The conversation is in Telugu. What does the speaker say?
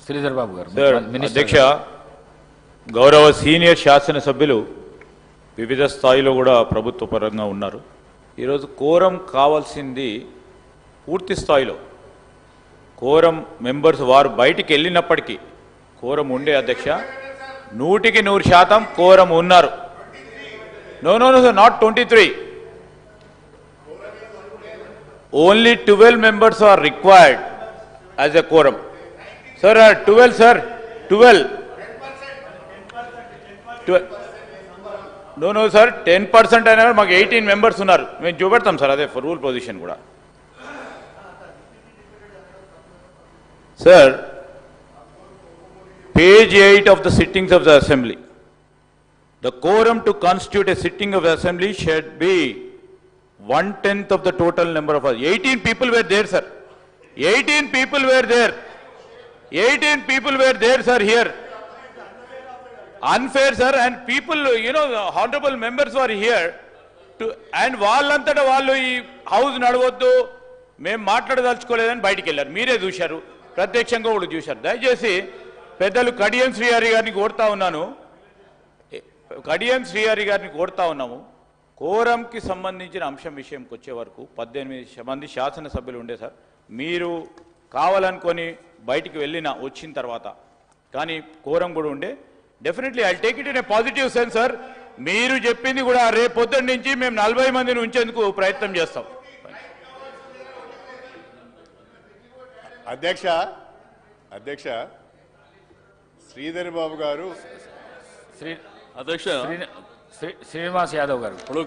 శ్రీధర్ బాబు గారు. సార్, అధ్యక్ష, గౌరవ సీనియర్ శాసనసభ్యులు వివిధ స్థాయిలో కూడా ప్రభుత్వ పరంగా ఉన్నారు. ఈరోజు కోరం కావాల్సింది పూర్తి స్థాయిలో కోరం మెంబర్స్ వారు బయటికి వెళ్ళినప్పటికీ కోరం ఉండే అధ్యక్ష 100% కోరం ఉన్నారు. No no no sir, not 23. Only 12 members are required as a quorum. Sir, 12, sir, 12. No, sir, 10% అయినా మాకు 18 members ఉన్నారు. మేము చూపెడతాం సార్, అదే రూల్ పొజిషన్ కూడా. Sir, page 8 of the sittings of the assembly. The quorum to constitute a sitting of the assembly should be 1/10 of the total number of us. 18 people were there, sir. 18 people were there. 18 people were there, sir, here. Unfair, sir, and people, the honorable members were here to, and వాళ్ళంతటా వాళ్ళు ఈ హౌస్ నడవద్దు, మేము మాట్లాడదలుచుకోలేదని బయటికి వెళ్ళారు. మీరే చూశారు, ప్రత్యక్షంగా కూడా చూశారు. దయచేసి పెద్దలు కడియం శ్రీహరి గారిని కోరుతా ఉన్నాము. కోరంకి సంబంధించిన అంశం విషయంకి వచ్చే వరకు 18 మంది శాసనసభ్యులు ఉండే సార్. మీరు కావాలనుకొని బయటికి వచ్చిన తర్వాత కానీ కోరం కూడా ఉండే. Definitely I take it in a positive sense sir. మీరు చెప్పింది కూడా రేపు పొద్దున్న నుంచి మేము 40 మందిని ఉంచేందుకు ప్రయత్నం చేస్తాం. అధ్యక్ష శ్రీధర్ బాబు గారు, శ్రీనివాస్ యాదవ్ గారు. ఇప్పుడు